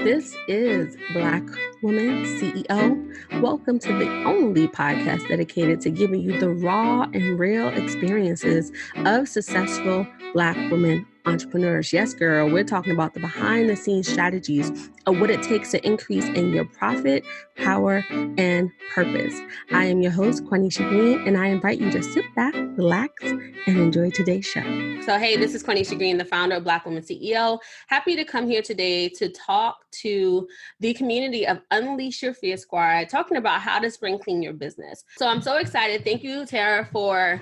This is Black Woman CEO. Welcome to the only podcast dedicated to giving you the raw and real experiences of successful Black women entrepreneurs. Yes, girl, we're talking about the behind the scenes strategies of what it takes to increase in your profit, power, and purpose. I am your host, Quanisha Green, and I invite you to sit back, relax, and enjoy today's show. So, hey, this is Quanisha Green, the founder of Black Woman CEO. Happy to come here today to talk to the community of Unleash Your Fear Squad, talking about how to spring clean your business. So I'm so excited. Thank you, Taria, for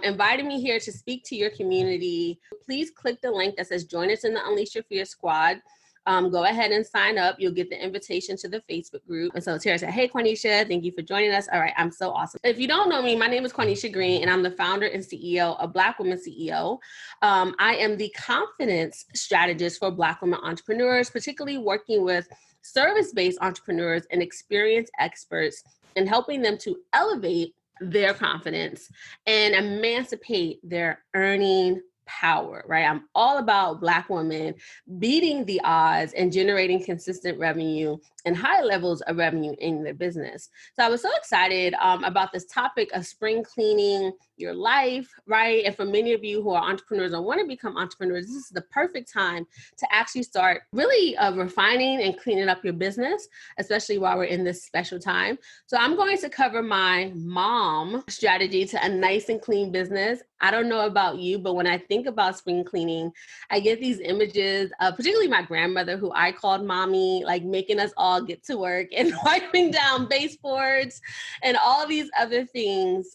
inviting me here to speak to your community. Please click the link that says join us in the Unleash Your Fear Squad. Go ahead and sign up. You'll get the invitation to the Facebook group. And so Taria said, hey, Quanisha, thank you for joining us. All right, I'm so awesome. If you don't know me, my name is Quanisha Green, and I'm the founder and CEO of Black Women CEO. I am the confidence strategist for Black women entrepreneurs, particularly working with service-based entrepreneurs and experienced experts and helping them to elevate their confidence and emancipate their earning power, right? I'm all about Black women beating the odds and generating consistent revenue and high levels of revenue in their business. So I was so excited about this topic of spring cleaning your life, right? And for many of you who are entrepreneurs or want to become entrepreneurs, this is the perfect time to actually start really refining and cleaning up your business, especially while we're in this special time. So I'm going to cover my mom strategy to a nice and clean business. I don't know about you, but when I think about spring cleaning, I get these images of particularly my grandmother, who I called mommy, like making us all get to work and wiping down baseboards and all these other things,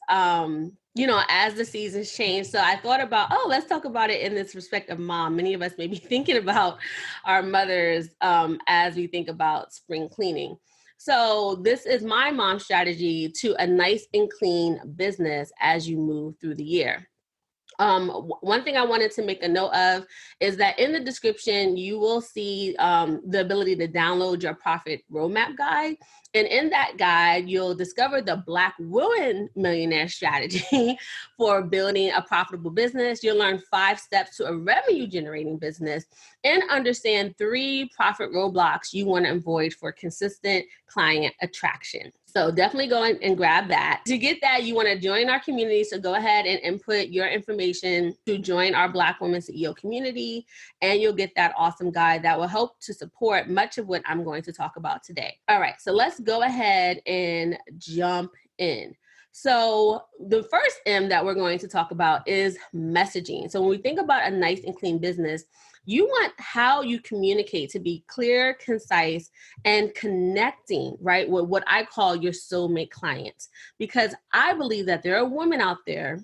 as the seasons change. So I thought about, let's talk about it in this respect of mom. Many of us may be thinking about our mothers as we think about spring cleaning. So this is my mom's strategy to a nice and clean business as you move through the year. One thing I wanted to make a note of is that in the description, you will see the ability to download your profit roadmap guide. And in that guide, you'll discover the Black Woman Millionaire strategy for building a profitable business. You'll learn 5 steps to a revenue generating business and understand 3 profit roadblocks you want to avoid for consistent client attraction. So definitely go and grab that. To get that, you want to join our community. So go ahead and input your information to join our Black Women CEO community, and you'll get that awesome guide that will help to support much of what I'm going to talk about today. All right, so let's go ahead and jump in. So the first M that we're going to talk about is messaging. So when we think about a nice and clean business, you want how you communicate to be clear, concise, and connecting, right, with what I call your soulmate clients. Because I believe that there are women out there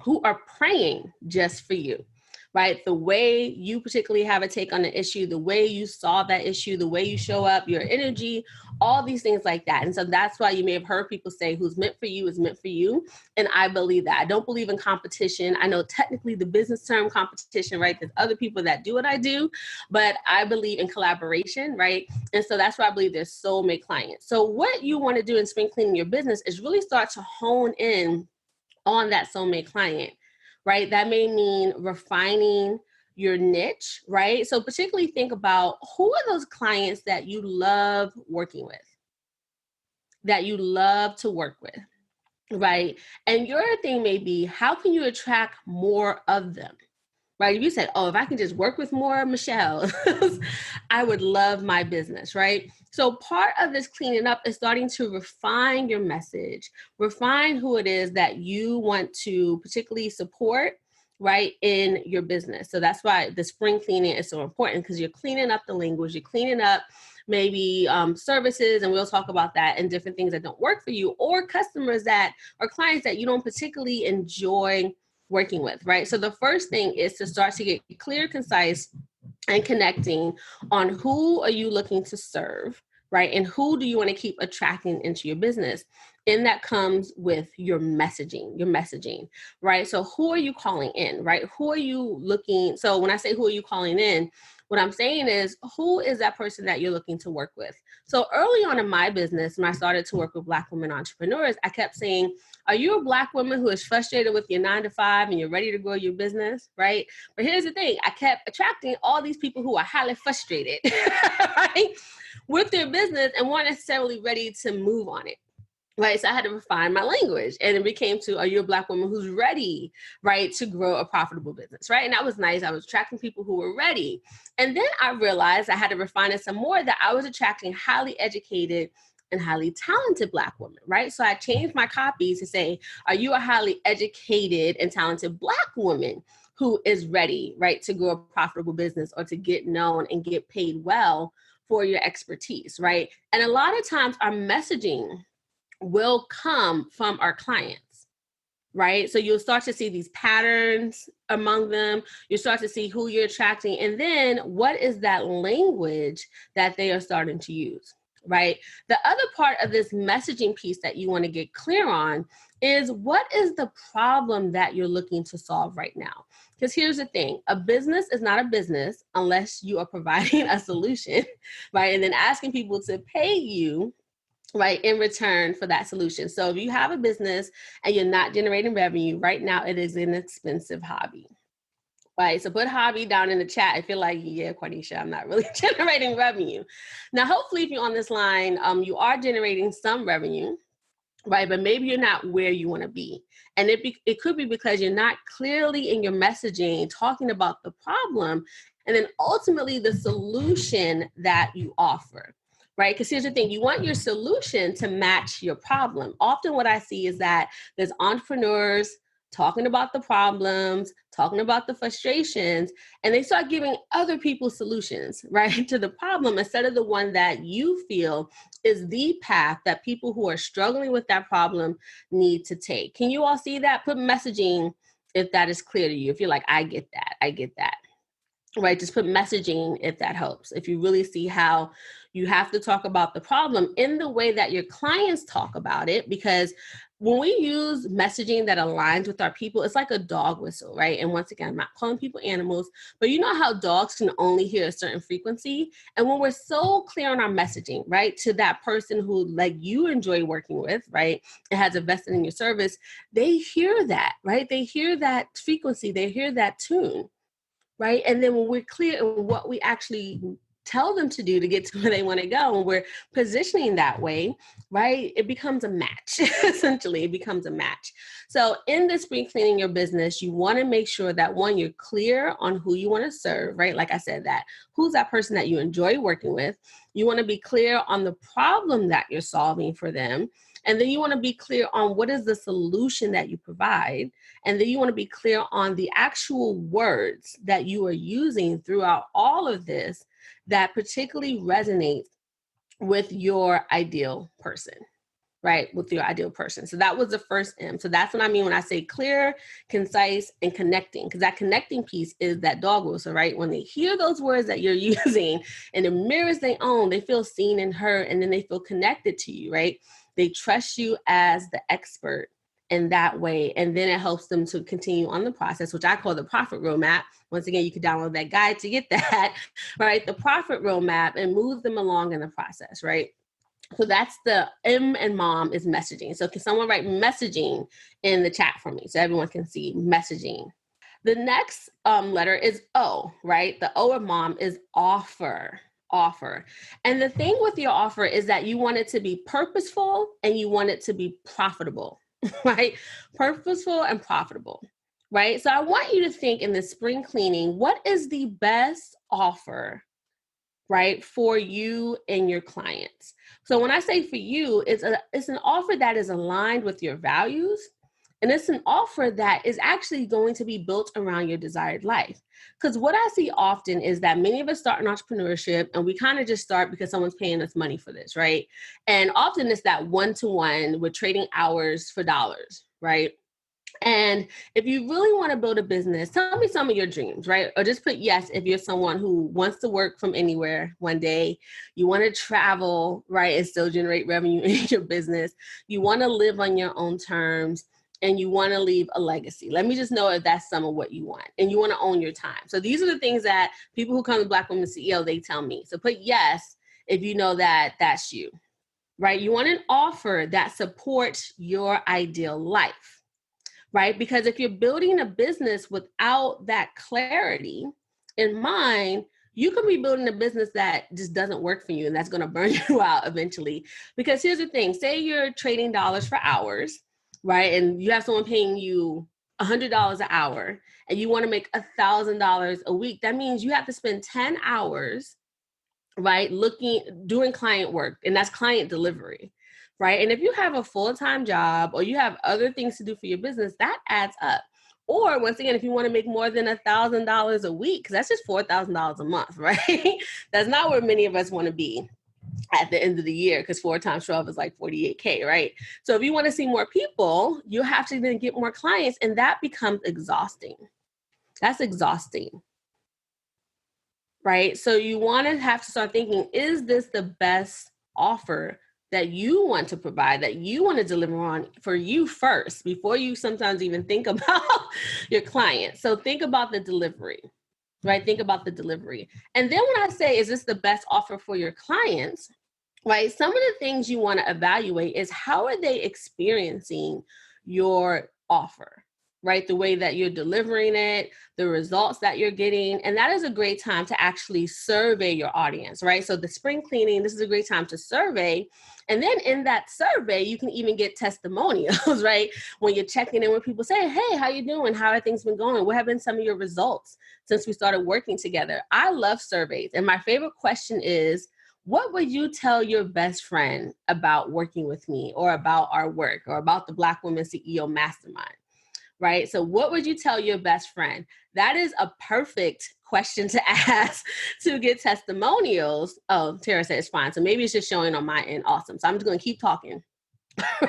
who are praying just for you, right? The way you particularly have a take on the issue, the way you solve that issue, the way you show up, your energy, all these things like that. And so that's why you may have heard people say who's meant for you is meant for you. And I believe that. I don't believe in competition. I know technically the business term competition, right? There's other people that do what I do, but I believe in collaboration, right? And so that's why I believe there's soulmate clients. So what you want to do in spring cleaning your business is really start to hone in on that soulmate client, right? That may mean refining your niche, right? So particularly think about who are those clients that you love working with, that you love to work with, right? And your thing may be, how can you attract more of them, right? If you said, if I can just work with more Michelle, I would love my business, right? So part of this cleaning up is starting to refine your message, refine who it is that you want to particularly support, right, in your business. So that's why the spring cleaning is so important, because you're cleaning up the language, you're cleaning up maybe services, and we'll talk about that, and different things that don't work for you, or customers that or clients that you don't particularly enjoy working with, right? So the first thing is to start to get clear, concise, and connecting on who are you looking to serve, right? And who do you want to keep attracting into your business? And that comes with your messaging, right? So who are you calling in, right? Who are you looking? So when I say who are you calling in, what I'm saying is, who is that person that you're looking to work with? So early on in my business, when I started to work with Black women entrepreneurs, I kept saying, are you a Black woman who is frustrated with your 9-to-5 and you're ready to grow your business, right? But here's the thing. I kept attracting all these people who are highly frustrated, right? with their business and weren't necessarily ready to move on it. Right. So I had to refine my language, and it became to, are you a Black woman who's ready, right, to grow a profitable business? Right. And that was nice. I was attracting people who were ready. And then I realized I had to refine it some more, that I was attracting highly educated and highly talented Black women. Right. So I changed my copy to say, are you a highly educated and talented Black woman who is ready, right, to grow a profitable business or to get known and get paid well for your expertise? Right. And a lot of times our messaging will come from our clients, right? So you'll start to see these patterns among them. You start to see who you're attracting. And then what is that language that they are starting to use, right? The other part of this messaging piece that you want to get clear on is, what is the problem that you're looking to solve right now? Because here's the thing, a business is not a business unless you are providing a solution, right? And then asking people to pay you, right, in return for that solution. So if you have a business and you're not generating revenue right now, it is an expensive hobby, right? So put hobby down in the chat. I feel like, yeah, Quanisha, I'm not really generating revenue. Now, hopefully if you're on this line, you are generating some revenue, right? But maybe you're not where you want to be. And it could be because you're not clearly in your messaging talking about the problem and then ultimately the solution that you offer. Right? Because here's the thing, you want your solution to match your problem. Often what I see is that there's entrepreneurs talking about the problems, talking about the frustrations, and they start giving other people solutions, right, to the problem instead of the one that you feel is the path that people who are struggling with that problem need to take. Can you all see that? Put messaging if that is clear to you. If you're like, I get that, I get that. Right, just put messaging if that helps. If you really see how you have to talk about the problem in the way that your clients talk about it, because when we use messaging that aligns with our people, it's like a dog whistle, right? And once again, I'm not calling people animals, but you know how dogs can only hear a certain frequency. And when we're so clear on our messaging, right, to that person who like you enjoy working with, right, it has invested in your service, they hear that, right? They hear that frequency, they hear that tune. Right. And then when we're clear in what we actually tell them to do to get to where they want to go, and we're positioning that way, right, it becomes a match. Essentially, it becomes a match. So in the spring cleaning your business, you want to make sure that, one, you're clear on who you want to serve, right? Like I said, that who's that person that you enjoy working with. You want to be clear on the problem that you're solving for them. And then you want to be clear on what is the solution that you provide. And then you want to be clear on the actual words that you are using throughout all of this that particularly resonates with your ideal person, right? With your ideal person. So that was the first M. So that's what I mean when I say clear, concise, and connecting, because that connecting piece is that dog whistle, right? When they hear those words that you're using and it mirrors their own, they feel seen and heard, and then they feel connected to you, right? They trust you as the expert in that way. And then it helps them to continue on the process, which I call the profit roadmap. Once again, you can download that guide to get that, right? The profit roadmap, and move them along in the process, right? So that's the M and mom is messaging. So can someone write messaging in the chat for me so everyone can see messaging? The next letter is O, right? The O of mom is offer. And the thing with your offer is that you want it to be purposeful and you want it to be profitable, right? Purposeful and profitable, right? So I want you to think in the spring cleaning, what is the best offer, right, for you and your clients? So when I say for you, it's an offer that is aligned with your values. And it's an offer that is actually going to be built around your desired life. Because what I see often is that many of us start in entrepreneurship and we kind of just start because someone's paying us money for this, right? And often it's that one-to-one, we're trading hours for dollars, right? And if you really want to build a business, tell me some of your dreams, right? Or just put yes if you're someone who wants to work from anywhere one day. You want to travel, right, and still generate revenue in your business. You want to live on your own terms. And you want to leave a legacy. Let me just know if that's some of what you want. And you want to own your time. So these are the things that people who come to Black Women CEO, they tell me. So put yes if you know that that's you, right? You want an offer that supports your ideal life, right? Because if you're building a business without that clarity in mind, you can be building a business that just doesn't work for you, and that's going to burn you out eventually. Because here's the thing, say you're trading dollars for hours, right? And you have someone paying you $100 an hour and you want to make $1,000 a week. That means you have to spend 10 hours, right, doing client work, and that's client delivery, right? And if you have a full-time job or you have other things to do for your business, that adds up. Or once again, if you want to make more than $1,000 a week, because that's just $4,000 a month, right? That's not where many of us want to be at the end of the year, because 4 times 12 is like 48K, right? So if you want to see more people, you have to then get more clients, and that becomes exhausting. That's exhausting, right? So you want to have to start thinking, is this the best offer that you want to provide, that you want to deliver on for you first, before you sometimes even think about your client? So think about the delivery, right? Think about the delivery. And then when I say, is this the best offer for your clients, right? Some of the things you want to evaluate is, how are they experiencing your offer, right? The way that you're delivering it, the results that you're getting. And that is a great time to actually survey your audience, right? So the spring cleaning, this is a great time to survey. And then in that survey, you can even get testimonials, right? When you're checking in with people, say, hey, how you doing? How have things been going? What have been some of your results since we started working together? I love surveys. And my favorite question is, what would you tell your best friend about working with me, or about our work, or about the Black Women CEO Mastermind? Right? So what would you tell your best friend? That is a perfect question to ask to get testimonials. Oh, Tara said it's fine. So maybe it's just showing on my end. Awesome. So I'm just going to keep talking.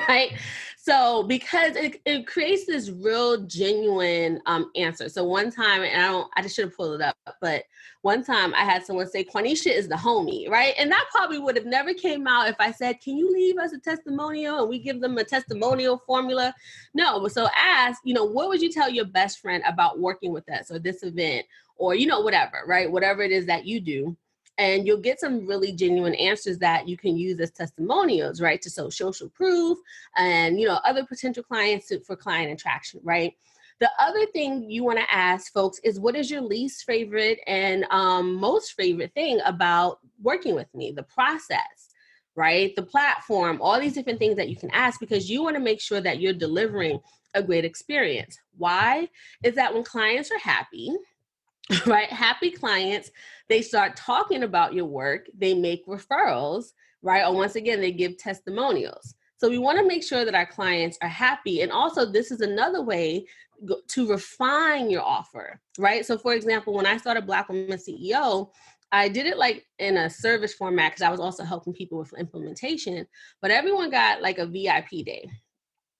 Right? So because it creates this real genuine answer. So one time, and I just should have pulled it up, but one time I had someone say, Quanisha is the homie, right? And that probably would have never came out if I said, can you leave us a testimonial? And we give them a testimonial formula. No. So ask, what would you tell your best friend about working with us, or this event, or, whatever, right? Whatever it is that you do. And you'll get some really genuine answers that you can use as testimonials, right? To show social proof and, other potential clients for client attraction, right? The other thing you want to ask folks is, what is your least favorite and most favorite thing about working with me? The process, right? The platform, all these different things that you can ask, because you want to make sure that you're delivering a great experience. Why? Is that when clients are happy, right? Happy clients, they start talking about your work, they make referrals, right? Or once again, they give testimonials. So we want to make sure that our clients are happy. And also, this is another way to refine your offer, right? So for example, when I started Black Women CEO, I did it like in a service format, because I was also helping people with implementation, but everyone got like a VIP day.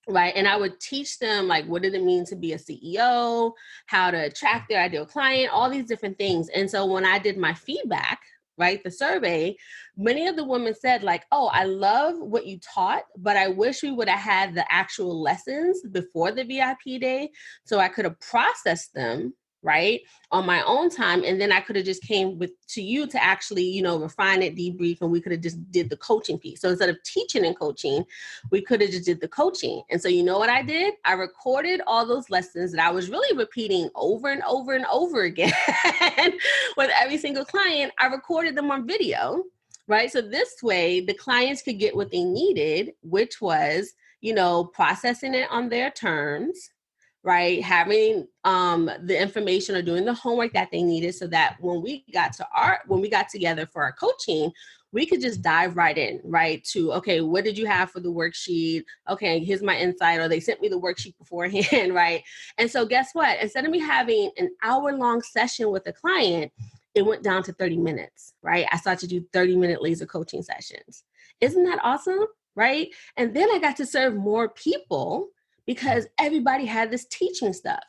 Right. And I would teach them, like, what did it mean to be a CEO, how to attract their ideal client, all these different things. And so when I did my feedback, right, the survey, many of the women said, like, oh, I love what you taught, but I wish we would have had the actual lessons before the VIP day, so I could have processed them, right, on my own time. And then I could have just came to you to actually, refine it, debrief, and we could have just did the coaching piece. So instead of teaching and coaching, we could have just did the coaching. And so you know what I did? I recorded all those lessons that I was really repeating over and over and over again with every single client. I recorded them on video, right? So this way the clients could get what they needed, which was, processing it on their terms, right? Having the information or doing the homework that they needed, so that when we got together for our coaching, we could just dive right in, right? To, okay, what did you have for the worksheet? Okay, here's my insight. Or they sent me the worksheet beforehand, right? And so guess what? Instead of me having an hour-long session with a client, it went down to 30 minutes, right? I started to do 30-minute laser coaching sessions. Isn't that awesome, right? And then I got to serve more people, because everybody had this teaching stuff,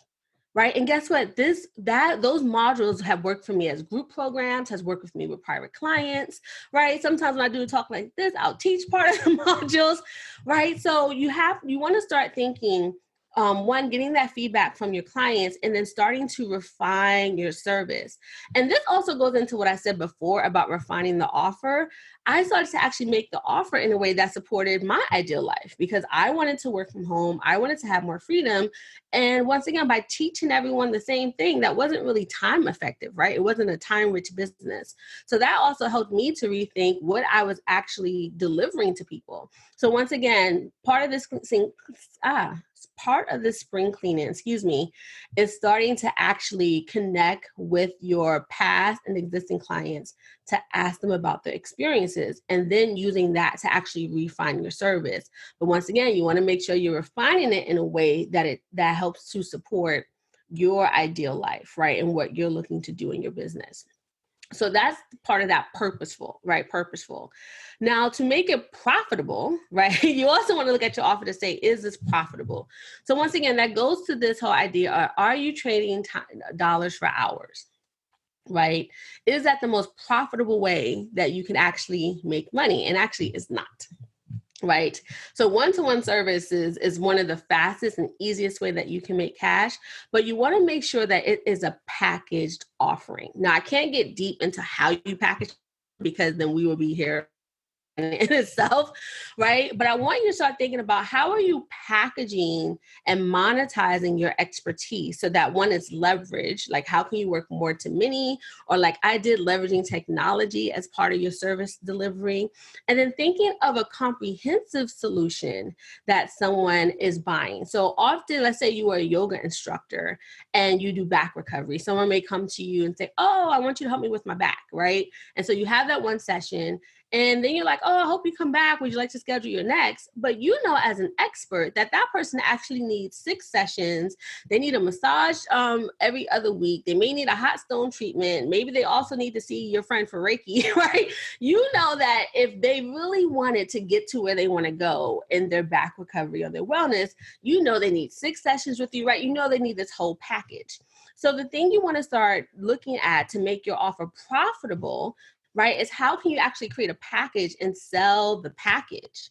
right? And guess what? Those modules have worked for me as group programs, has worked with me with private clients, right? Sometimes when I do a talk like this, I'll teach part of the modules, right? So you want to start thinking One, getting that feedback from your clients and then starting to refine your service. And this also goes into what I said before about refining the offer. I started to actually make the offer in a way that supported my ideal life because I wanted to work from home. I wanted to have more freedom. And once again, by teaching everyone the same thing, that wasn't really time effective, right? It wasn't a time-rich business. So that also helped me to rethink what I was actually delivering to people. So once again, part of this spring cleaning, is starting to actually connect with your past and existing clients to ask them about their experiences and then using that to actually refine your service. But once again, you want to make sure you're refining it in a way that helps to support your ideal life, right? And what you're looking to do in your business. So that's part of that purposeful, right? Purposeful. Now, to make it profitable, right? You also want to look at your offer to say, is this profitable? So once again, that goes to this whole idea, are you trading dollars for hours, right? Is that the most profitable way that you can actually make money? And actually it's not. Right. So one-to-one services is one of the fastest and easiest way that you can make cash, but you want to make sure that it is a packaged offering. Now, I can't get deep into how you package because then we will be here in itself, right? But I want you to start thinking about how are you packaging and monetizing your expertise so that one is leverage, like how can you work more to many, or like I did, leveraging technology as part of your service delivery, and then thinking of a comprehensive solution that someone is buying. So often, let's say you are a yoga instructor and you do back recovery. Someone may come to you and say, oh, I want you to help me with my back, right? And so you have that one session. And then you're like, oh, I hope you come back. Would you like to schedule your next? But you know, as an expert, that person actually needs 6 sessions. They need a massage every other week. They may need a hot stone treatment. Maybe they also need to see your friend for Reiki, right? You know that if they really wanted to get to where they want to go in their back recovery or their wellness, you know they need 6 sessions with you, right? You know they need this whole package. So the thing you want to start looking at to make your offer profitable, right, is how can you actually create a package and sell the package,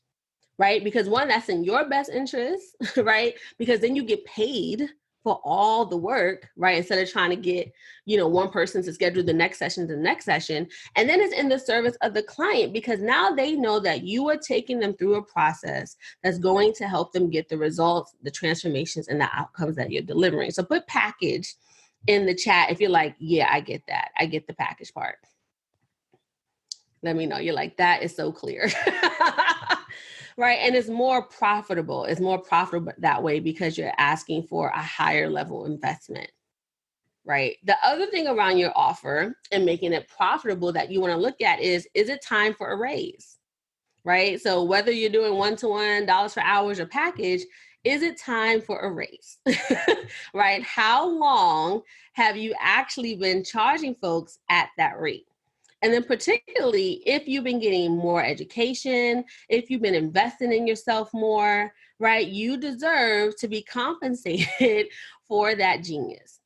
right? Because one, that's in your best interest, right? Because then you get paid for all the work, right? Instead of trying to get, one person to schedule the next session to the next session. And then it's in the service of the client because now they know that you are taking them through a process that's going to help them get the results, the transformations, and the outcomes that you're delivering. So put package in the chat if you're like, yeah, I get that. I get the package part. Let me know. You're like, that is so clear. Right. And it's more profitable. It's more profitable that way because you're asking for a higher level investment. Right. The other thing around your offer and making it profitable that you want to look at is it time for a raise? Right. So whether you're doing one-to-one, dollars for hours, or package, is it time for a raise? Right. How long have you actually been charging folks at that rate? And then particularly if you've been getting more education, if you've been investing in yourself more, right, you deserve to be compensated for that genius,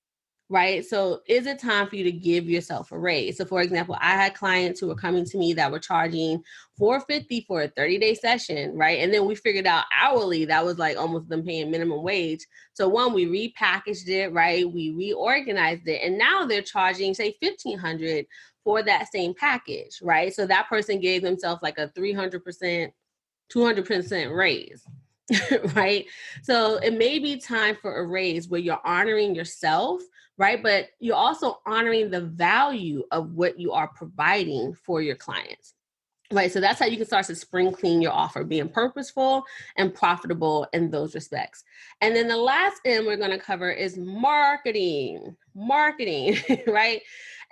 right? So is it time for you to give yourself a raise? So for example, I had clients who were coming to me that were charging $450 for a 30-day session, right? And then we figured out hourly, that was like almost them paying minimum wage. So one, we repackaged it, right? We reorganized it. And now they're charging, say, $1,500 for that same package, right? So that person gave themselves like a 300%, 200% raise, right? So it may be time for a raise where you're honoring yourself, right? But you're also honoring the value of what you are providing for your clients. Right. So that's how you can start to spring clean your offer, being purposeful and profitable in those respects. And then the last M we're going to cover is marketing, right?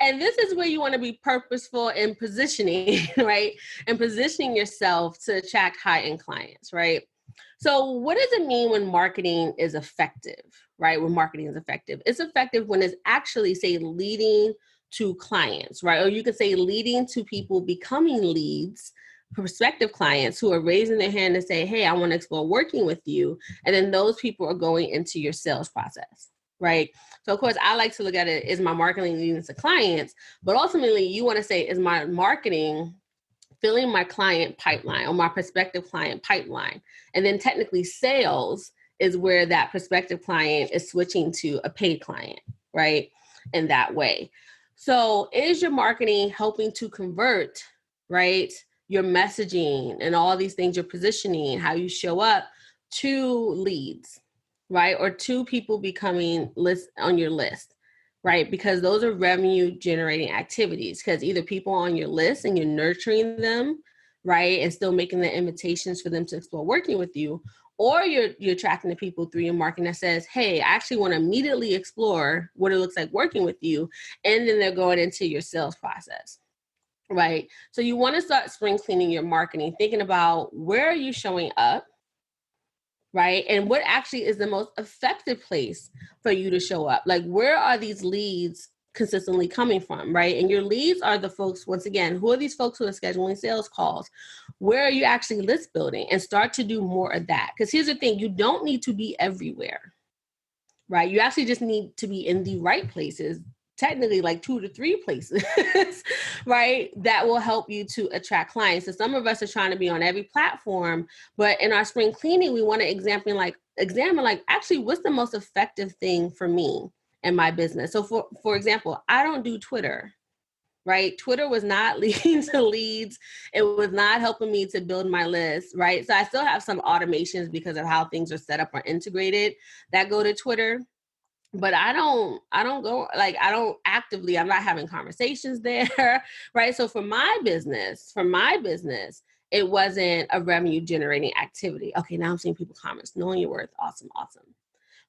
And this is where you want to be purposeful in positioning, right? And positioning yourself to attract high-end clients, right? So what does it mean when marketing is effective, right? When marketing is effective, it's effective when it's actually, say, leading to clients, right? Or you could say leading to people becoming leads, prospective clients who are raising their hand and say, hey, I want to explore working with you. And then those people are going into your sales process, right? So of course, I like to look at it, is my marketing leading to clients? But ultimately, you want to say, is my marketing filling my client pipeline or my prospective client pipeline? And then technically sales is where that prospective client is switching to a paid client, right? In that way. So is your marketing helping to convert, right? Your messaging and all these things, your positioning, how you show up to leads, right? Or to people becoming on your list, right? Because those are revenue generating activities, because either people on your list and you're nurturing them, right? And still making the invitations for them to explore working with you, or you're attracting the people through your marketing that says, hey, I actually want to immediately explore what it looks like working with you. And then they're going into your sales process, right? So you want to start spring cleaning your marketing, thinking about where are you showing up, right? And what actually is the most effective place for you to show up? Like, where are these leads consistently coming from, right? And your leads are the folks, once again, who are these folks who are scheduling sales calls? Where are you actually list building? And start to do more of that. Because here's the thing, you don't need to be everywhere, right? You actually just need to be in the right places, technically like 2 to 3 places, right? That will help you to attract clients. So some of us are trying to be on every platform, but in our spring cleaning, we want to examine actually what's the most effective thing for me and my business. So for example, I don't do Twitter, right? Twitter was not leading to leads. It was not helping me to build my list, right? So I still have some automations because of how things are set up or integrated that go to Twitter. But I don't go, like, I don't actively, I'm not having conversations there, right? So for my business, it wasn't a revenue generating activity. Okay, now I'm seeing people comments, knowing your worth. Awesome.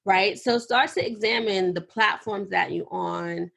Right? So start to examine the platforms that you're on.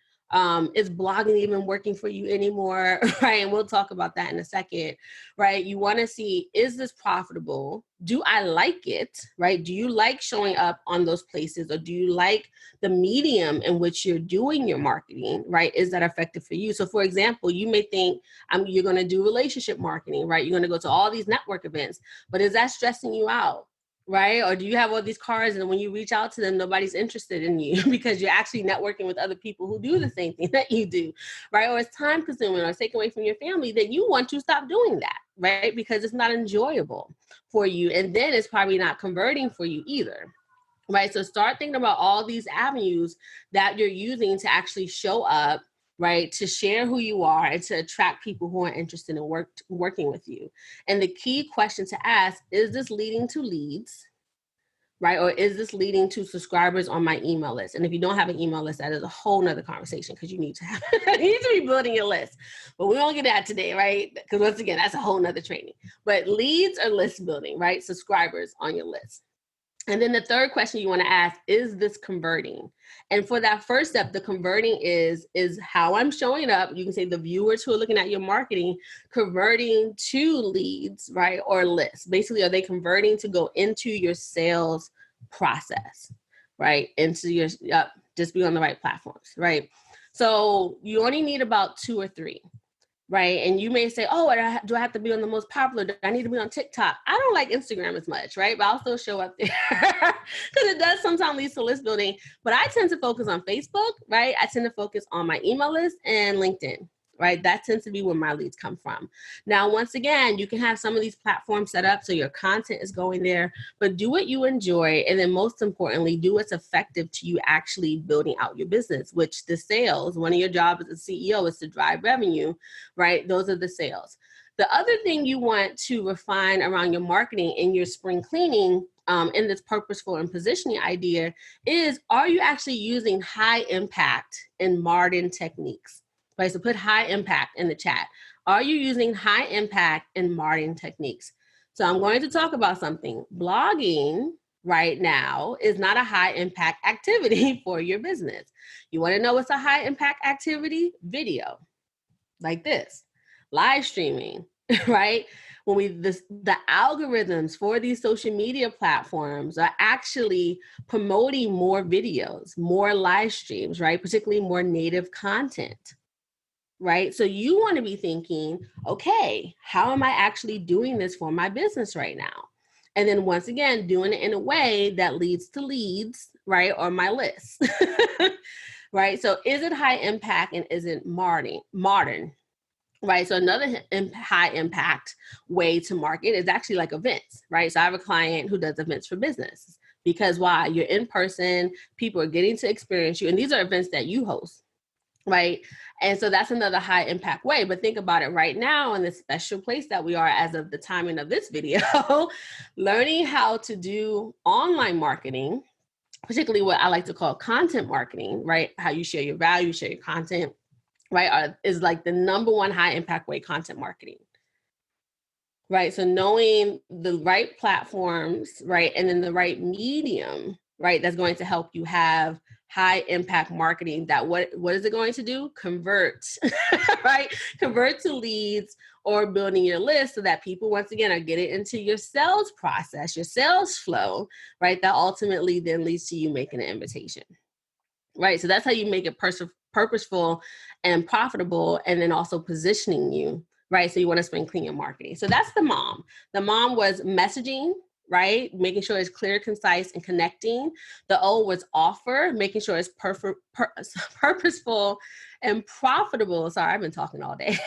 Is blogging even working for you anymore? Right? And we'll talk about that in a second, right? You want to see, is this profitable? Do I like it? Right? Do you like showing up on those places, or do you like the medium in which you're doing your marketing? Right? Is that effective for you? So for example, you may think you're going to do relationship marketing, right? You're going to go to all these network events, but is that stressing you out? Right? Or do you have all these cards and when you reach out to them, nobody's interested in you because you're actually networking with other people who do the same thing that you do, right? Or it's time consuming or taken away from your family, then you want to stop doing that, right? Because it's not enjoyable for you. And then it's probably not converting for you either, right? So start thinking about all these avenues that you're using to actually show up, right? To share who you are and to attract people who are interested in working with you. And the key question to ask, is this leading to leads, right? Or is this leading to subscribers on my email list? And if you don't have an email list, that is a whole nother conversation, because you need to be building your list. But we won't get that today, right? Because once again, that's a whole nother training. But leads are list building, right? Subscribers on your list. And then the third question you want to ask, is this converting? And for that first step, the converting is how I'm showing up. You can say the viewers who are looking at your marketing converting to leads, right? Or lists. Basically, are they converting to go into your sales process, right? Into your, just be on the right platforms, right? So you only need about 2 or 3. Right. And you may say, oh, do I have to be on the most popular? Do I need to be on TikTok? I don't like Instagram as much, right? But I'll still show up there because it does sometimes lead to list building. But I tend to focus on Facebook, right? I tend to focus on my email list and LinkedIn, right? That tends to be where my leads come from. Now, once again, you can have some of these platforms set up so your content is going there, but do what you enjoy. And then most importantly, do what's effective to you actually building out your business, which the sales, one of your jobs as a CEO is to drive revenue, right? Those are the sales. The other thing you want to refine around your marketing in your spring cleaning, in this purposeful and positioning idea, is, are you actually using high impact and modern techniques? Right, so put high impact in the chat. Are you using high impact and modern techniques? So I'm going to talk about something. Blogging right now is not a high impact activity for your business. You want to know what's a high impact activity? Video, like this, live streaming, right? When the algorithms for these social media platforms are actually promoting more videos, more live streams, right? Particularly more native content. Right? So you want to be thinking, okay, how am I actually doing this for my business right now? And then once again, doing it in a way that leads to leads, right? Or my list, right? So is it high impact and is it modern? Right. So another high impact way to market is actually like events, right? So I have a client who does events for business Because why? You're in person, people are getting to experience you, and these are events that you host, right? And so that's another high impact way. But think about it right now in this special place that we are as of the timing of this video, learning how to do online marketing, particularly what I like to call content marketing, right? How you share your value, share your content, right? Is like the number one high impact way, content marketing. Right. So knowing the right platforms, right, and then the right medium, right, that's going to help you have high impact marketing. That what is it going to do? Convert, right? Convert to leads or building your list so that people, once again, are getting into your sales process, your sales flow, right? That ultimately then leads to you making an invitation, right? So that's how you make it purposeful and profitable, and then also positioning you, right? So you want to spend clean your marketing. So that's the mom. The mom was messaging, right? Making sure it's clear, concise, and connecting. The O was offer, making sure it's purposeful and profitable. Sorry, I've been talking all day.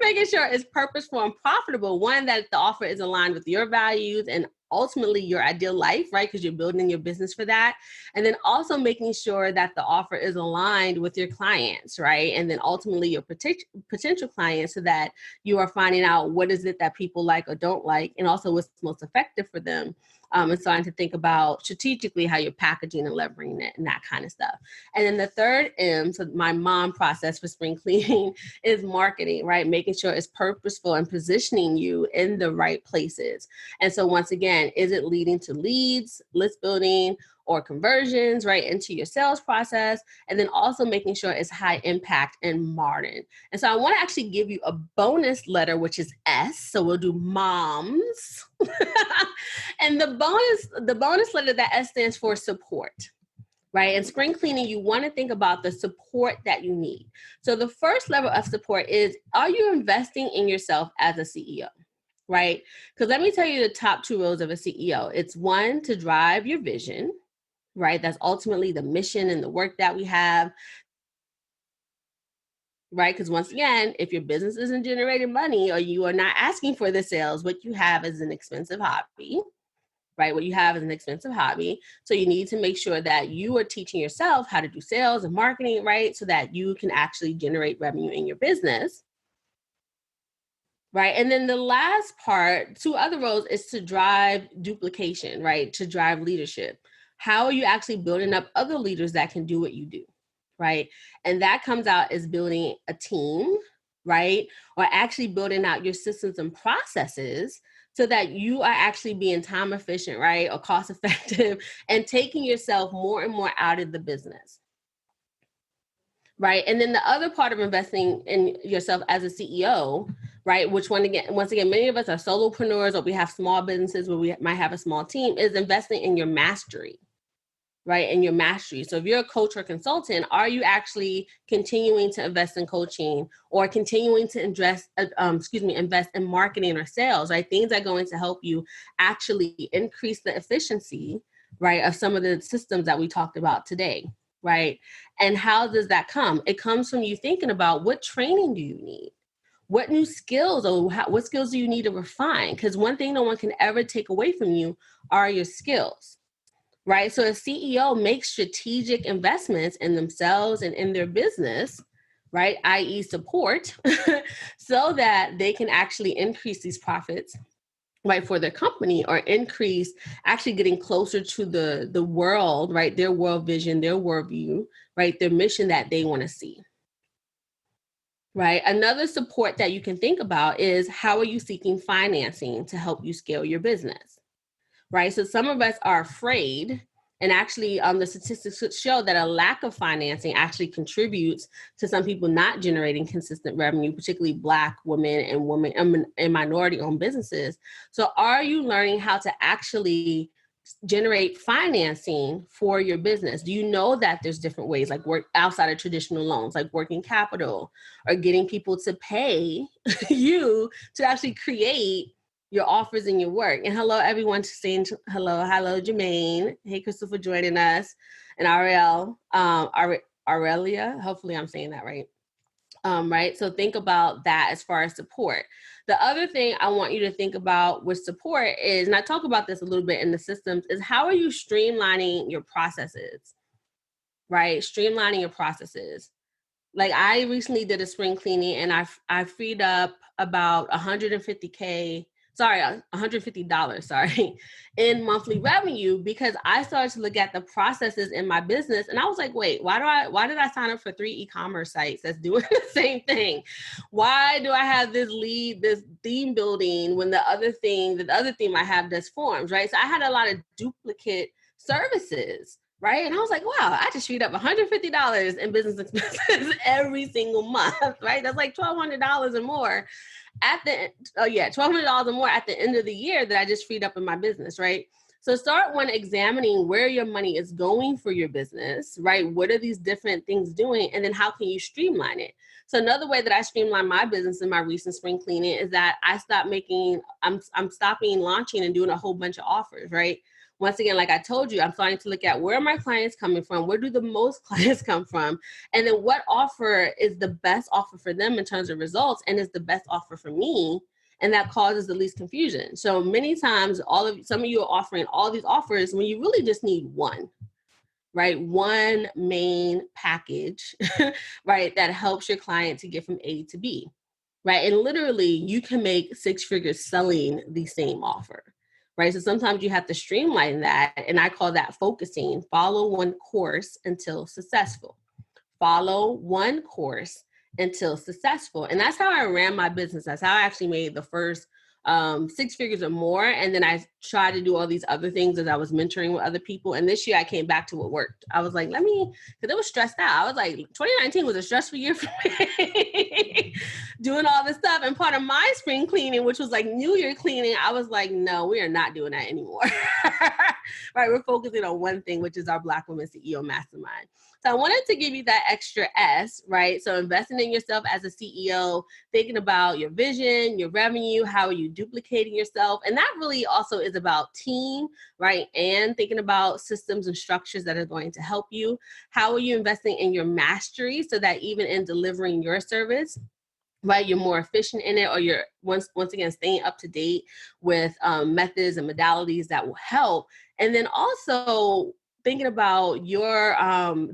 Making sure it's purposeful and profitable. One, that the offer is aligned with your values and ultimately your ideal life, right? Because you're building your business for that. And then also making sure that the offer is aligned with your clients, right? And then ultimately your potential clients, so that you are finding out what is it that people like or don't like, and also what's most effective for them. And starting to think about strategically how you're packaging and leveraging it and that kind of stuff. And then the third M, so my mom process for spring cleaning, is marketing, right? Making sure it's purposeful and positioning you in the right places. And so once again, is it leading to leads, list building, or conversions, right, into your sales process? And then also making sure it's high impact and modern. And so I want to actually give you a bonus letter, which is S. So we'll do moms. And the bonus letter, that S stands for support. Right? And spring cleaning, you want to think about the support that you need. So the first level of support is, are you investing in yourself as a CEO? Right? Because let me tell you the top two roles of a CEO. It's one, to drive your vision, right? That's ultimately the mission and the work that we have, right? Because once again, if your business isn't generating money or you are not asking for the sales, what you have is an expensive hobby, right? What you have is an expensive hobby. So you need to make sure that you are teaching yourself how to do sales and marketing, right? So that you can actually generate revenue in your business. Right. And then the last part, two other roles, is to drive duplication, right? To drive leadership. How are you actually building up other leaders that can do what you do? Right. And that comes out as building a team, right? Or actually building out your systems and processes so that you are actually being time efficient, right? Or cost effective, and taking yourself more and more out of the business. Right. And then the other part of investing in yourself as a CEO, right, which once again, many of us are solopreneurs, or we have small businesses where we might have a small team, is investing in your mastery, right? In your mastery. So if you're a coach or consultant, are you actually continuing to invest in coaching, or continuing to invest in marketing or sales, right? Things that are going to help you actually increase the efficiency, right, of some of the systems that we talked about today. Right. And how does that come? It comes from you thinking about, what training do you need? What new skills, or what skills do you need to refine? Because one thing no one can ever take away from you are your skills. Right. So a CEO makes strategic investments in themselves and in their business, right, i.e. support, so that they can actually increase these profits, right, for their company, or increase actually getting closer to the world, right, their world vision, their worldview, right, their mission that they want to see. Right. Another support that you can think about is, how are you seeking financing to help you scale your business? Right. So some of us are afraid, and actually the statistics show that a lack of financing actually contributes to some people not generating consistent revenue, particularly Black women and minority-owned businesses. So are you learning how to actually generate financing for your business? Do you know that there's different ways, like work outside of traditional loans, like working capital, or getting people to pay you to actually create your offers and your work? And hello, everyone saying hello. Hello, Jermaine. Hey, Crystal, for joining us. And Ariel, Aurelia, hopefully I'm saying that right. Right. So think about that as far as support. The other thing I want you to think about with support is, and I talk about this a little bit in the systems, is how are you streamlining your processes, right? Streamlining your processes. Like I recently did a spring cleaning and I freed up about $150, sorry, in monthly revenue because I started to look at the processes in my business and I was like, wait, why did I sign up for 3 e-commerce sites that's doing the same thing? Why do I have this theme building when the other theme I have does forms, right? So I had a lot of duplicate services. Right. And I was like, wow, I just freed up $150 in business expenses every single month. Right. That's like $1,200 or more $1,200 or more at the end of the year that I just freed up in my business. Right. So start when examining where your money is going for your business. Right. What are these different things doing? And then how can you streamline it? So another way that I streamline my business in my recent spring cleaning is that I'm stopping launching and doing a whole bunch of offers. Right. Once again, like I told you, I'm starting to look at where are my clients coming from? Where do the most clients come from? And then what offer is the best offer for them in terms of results and is the best offer for me? And that causes the least confusion. So many times, some of you are offering all these offers when you really just need one, right? One main package, right? That helps your client to get from A to B, right? And literally you can make 6 figures selling the same offer. Right. So sometimes you have to streamline that. And I call that focusing. Follow one course until successful. Follow one course until successful. And that's how I ran my business. That's how I actually made the first 6 figures or more. And then I tried to do all these other things as I was mentoring with other people. And this year I came back to what worked. I was like, because it was stressed out. I was like, 2019 was a stressful year for me. Doing all this stuff. And part of my spring cleaning, which was like New Year cleaning, I was like, no, we are not doing that anymore. Right. We're focusing on one thing, which is our Black Women CEO Mastermind. So I wanted to give you that extra S, right? So investing in yourself as a CEO, thinking about your vision, your revenue, how are you duplicating yourself? And that really also is about team, right? And thinking about systems and structures that are going to help you. How are you investing in your mastery so that even in delivering your service, right, you're more efficient in it, or you're once again staying up to date with methods and modalities that will help. And then also thinking about your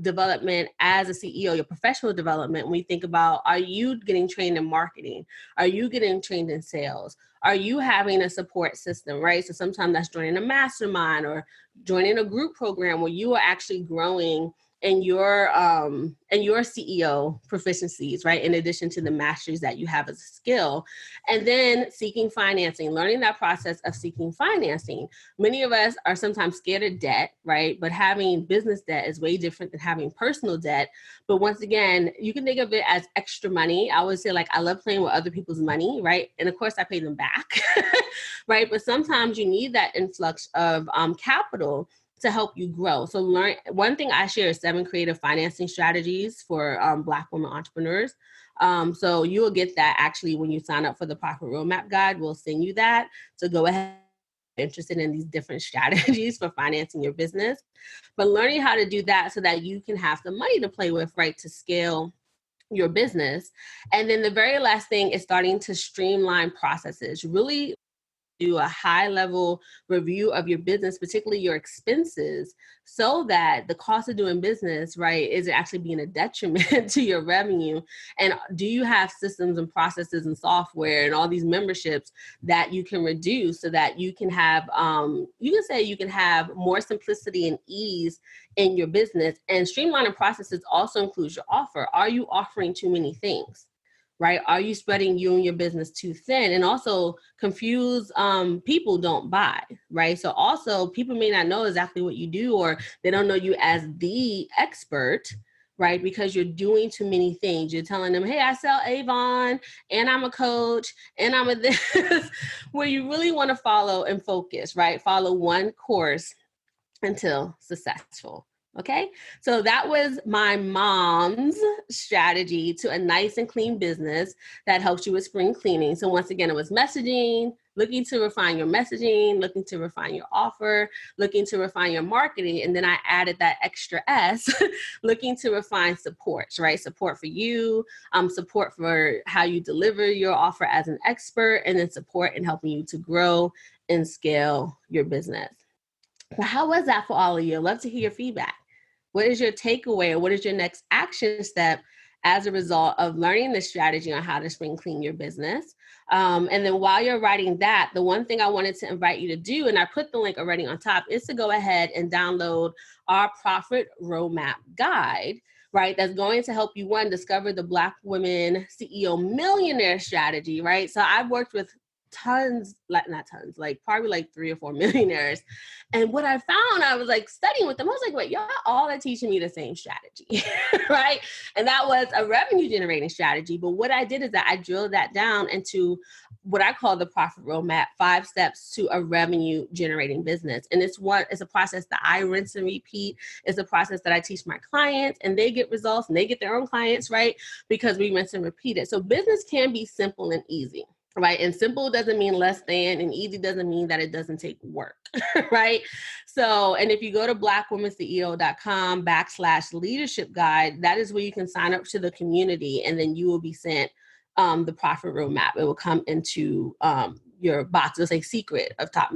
development as a CEO, your professional development. When we think about, are you getting trained in marketing? Are you getting trained in sales? Are you having a support system, right? So sometimes that's joining a mastermind or joining a group program where you are actually growing and your CEO proficiencies, right? In addition to the masteries that you have as a skill. And then seeking financing, learning that process of seeking financing. Many of us are sometimes scared of debt, right? But having business debt is way different than having personal debt. But once again, you can think of it as extra money. I always say, like, I love playing with other people's money, right? And of course I pay them back, right? But sometimes you need that influx of capital to help you grow. So one thing I share is 7 creative financing strategies for Black women entrepreneurs. So you will get that actually when you sign up for the Profit Roadmap Guide. We'll send you that. So go ahead, interested in these different strategies for financing your business, but learning how to do that so that you can have some money to play with, right, to scale your business. And then the very last thing is starting to streamline processes. Really do a high level review of your business, particularly your expenses, so that the cost of doing business, right, is actually being a detriment to your revenue. And do you have systems and processes and software and all these memberships that you can reduce so that you can have, you can have more simplicity and ease in your business? And streamlining processes also includes your offer. Are you offering too many things? Right? Are you spreading you and your business too thin? And also confused people don't buy, right? So also people may not know exactly what you do, or they don't know you as the expert, right? Because you're doing too many things. You're telling them, hey, I sell Avon and I'm a coach and I'm a this, where you really want to follow and focus, right? Follow one course until successful. Okay, so that was my mom's strategy to a nice and clean business that helps you with spring cleaning. So once again, it was messaging, looking to refine your messaging, looking to refine your offer, looking to refine your marketing. And then I added that extra S, looking to refine supports, right? Support for you, support for how you deliver your offer as an expert, and then support in helping you to grow and scale your business. So how was that for all of you? I'd love to hear your feedback. What is your takeaway, or what is your next action step as a result of learning this strategy on how to spring clean your business? And then while you're writing that, the one thing I wanted to invite you to do, and I put the link already on top, is to go ahead and download our Profit Roadmap Guide, right? That's going to help you, one, discover the Black women CEO millionaire strategy, right? So I've worked with probably like 3 or 4 millionaires. And what I found, I was like studying with them. I was like, wait, y'all all are teaching me the same strategy, right? And that was a revenue generating strategy. But what I did is that I drilled that down into what I call the Profit Roadmap, 5 steps to a revenue generating business. And it's a process that I rinse and repeat. It's a process that I teach my clients, and they get results and they get their own clients, right? Because we rinse and repeat it. So business can be simple and easy. Right. And simple doesn't mean less than, and easy doesn't mean that it doesn't take work. Right. So, and if you go to blackwomanceo.com/leadership guide, that is where you can sign up to the community, and then you will be sent the Profit Roadmap. It will come into your box. It'll say secret of top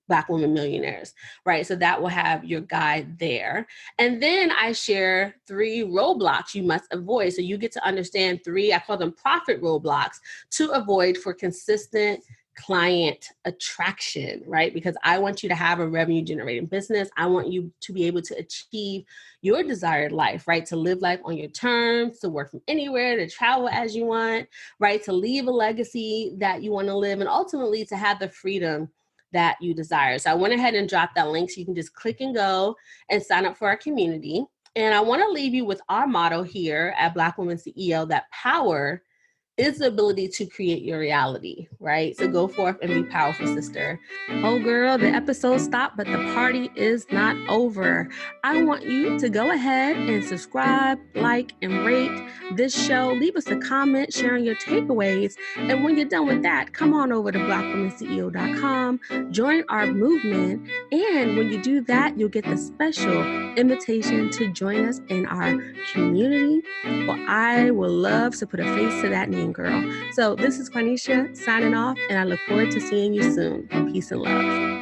Black women millionaires, right? So that will have your guide there. And then I share 3 roadblocks you must avoid. So you get to understand 3, I call them profit roadblocks, to avoid for consistent client attraction, right? Because I want you to have a revenue generating business. I want you to be able to achieve your desired life, right? To live life on your terms, to work from anywhere, to travel as you want, right? To leave a legacy that you want to live, and ultimately to have the freedom that you desire. So I went ahead and dropped that link so you can just click and go and sign up for our community. And I want to leave you with our motto here at Black Women CEO, that power is the ability to create your reality, right? So go forth and be powerful, sister. Oh, girl, the episode stopped, but the party is not over. I want you to go ahead and subscribe, like, and rate this show. Leave us a comment sharing your takeaways. And when you're done with that, come on over to blackwomanceo.com, join our movement. And when you do that, you'll get the special invitation to join us in our community. Well, I would love to put a face to that name, girl. So this is Quanisha signing off, and I look forward to seeing you soon. Peace and love.